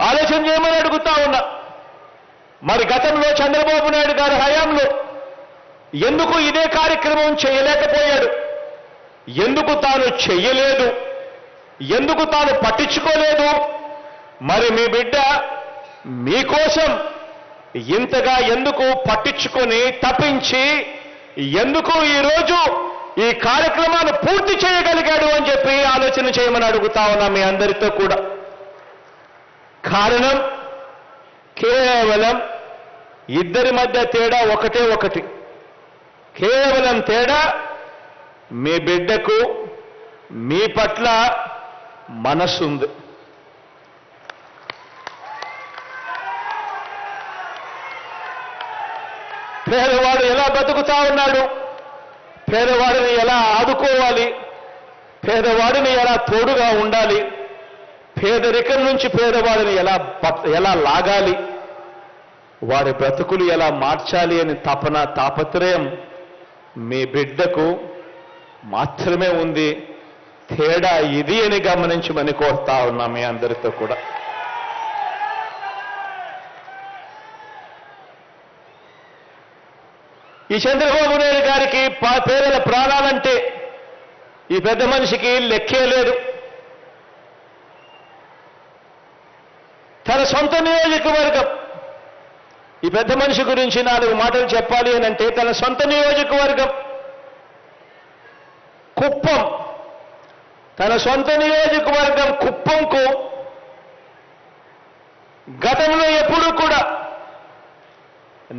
ఆలోచన చేయమని అడుగుతా ఉన్నా. మరి గతంలో చంద్రబాబు నాయుడు గారి హయాంలో ఎందుకు ఇదే కార్యక్రమం చేయలేకపోయాడు? ఎందుకు తాను చెయ్యలేదు? ఎందుకు తాను పట్టించుకోలేదు? మరి మీ బిడ్డ మీకోసం ఇంతగా ఎందుకు పట్టించుకొని తప్పించి ఎందుకు ఈరోజు ఈ కార్యక్రమాన్ని పూర్తి చేయగలిగాడు అని చెప్పి ఆలోచన చేయమని అడుగుతా ఉన్నా మీ అందరితో కూడా. కారణం కేవలం ఇద్దరి మధ్య తేడా ఒకటి. కేవలం తేడా మీ బిడ్డకు మీ పట్ల మనసుంది. పేదవాడు ఎలా బతుకుతా ఉన్నాడు, పేదవాడిని ఎలా ఆదుకోవాలి, పేదవాడిని ఎలా తోడుగా ఉండాలి, పేదరికం నుంచి పేదవాడిని ఎలా లాగాలి, వారి బ్రతుకులు ఎలా మార్చాలి అని తాపత్రయం మీ బిడ్డకు మాత్రమే ఉంది. తేడా ఇది అని గమనించమని కోరుతా ఉన్నా మీ అందరితో కూడా. ఈ చంద్రబాబు నాయుడు గారికి పేదల ప్రాణాలంటే ఈ పెద్ద మనిషికి లెక్కే లేదు. తన సొంత నియోజకవర్గం, ఈ పెద్ద మనిషి గురించి 4 మాటలు చెప్పాలి అని అంటే తన సొంత నియోజకవర్గం కుప్పం, తన సొంత నియోజకవర్గం కుప్పంకు గతంలో ఎప్పుడూ కూడా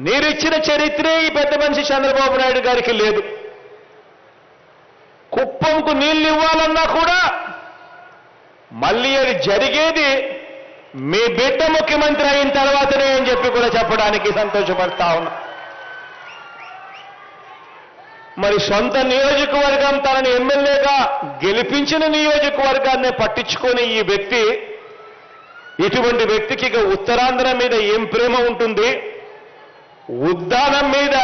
నీరిచ్చిన చరిత్రే ఈ పెద్ద మనిషి చంద్రబాబు నాయుడు గారికి లేదు. కుప్పంకు నీళ్లు ఇవ్వాలన్నా కూడా మళ్ళీ అది జరిగేది మీ బిడ్డ ముఖ్యమంత్రి అయిన తర్వాతనే అని చెప్పి కూడా చెప్పడానికి సంతోషపడతా ఉన్నా. మరి సొంత నియోజకవర్గం తనని ఎమ్మెల్యేగా గెలిపించిన నియోజకవర్గాన్ని పట్టించుకొని ఈ వ్యక్తి, ఇటువంటి వ్యక్తికి ఇక ఉత్తరాంధ్ర మీద ఏం ప్రేమ ఉంటుంది, ఉద్దానం మీద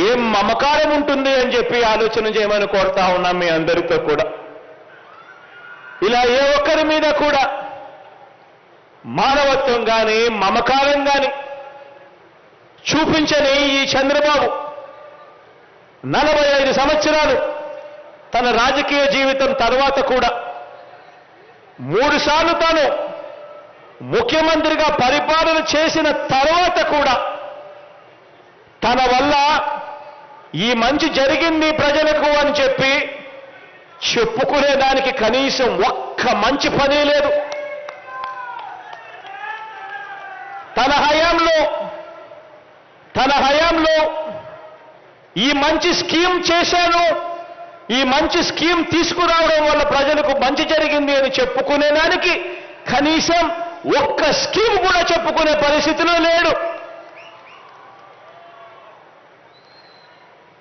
ఏం మమకారం ఉంటుంది అని చెప్పి ఆలోచన చేయమని కోరుతా ఉన్నాం మీ అందరితో కూడా. ఇలా ఏ ఒక్కరి మీద కూడా మానవత్వం కానీ మమకారం కానీ చూపించని ఈ చంద్రబాబు 45 సంవత్సరాలు తన రాజకీయ జీవితం తర్వాత కూడా 3 సార్లు తాను ముఖ్యమంత్రిగా పరిపాలన చేసిన తర్వాత కూడా తన వల్ల ఈ మంచి జరిగింది ప్రజలకు అని చెప్పి చెప్పుకునేదానికి కనీసం ఒక్క మంచి పని లేదు. తన హయాంలో ఈ మంచి స్కీమ్ చేశాను, ఈ మంచి స్కీమ్ తీసుకురావడం వల్ల ప్రజలకు మంచి జరిగింది అని చెప్పుకునేదానికి కనీసం ఒక్క స్కీమ్ కూడా చెప్పుకునే పరిస్థితిలో లేడు.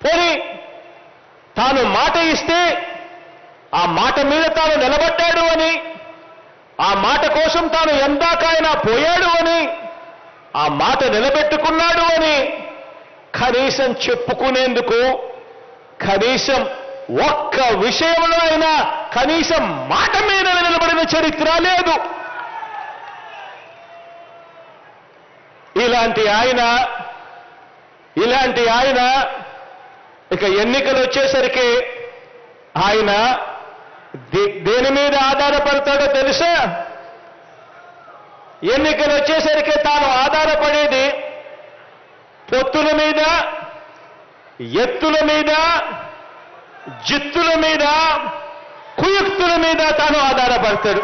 పోనీ తాను మాట ఇస్తే ఆ మాట మీద తాను నిలబడ్డాడు అని, ఆ మాట కోసం తాను ఎందాకైనా పోయాడు అని, ఆ మాట నిలబెట్టుకున్నాడు అని కనీసం చెప్పుకునేందుకు కనీసం ఒక్క విషయంలో అయినా కనీసం మాట మీద నిలబడిన చరిత్ర లేదు. ఇలాంటి ఆయన ఇక ఎన్నికలు వచ్చేసరికి ఆయన దేని మీద ఆధారపడతాడో తెలుసా? ఎన్నికలు వచ్చేసరికి తాను ఆధారపడేది పొత్తుల మీద, ఎత్తుల మీద, జిత్తుల మీద, కుయుక్తుల మీద తాను ఆధారపడతాడు.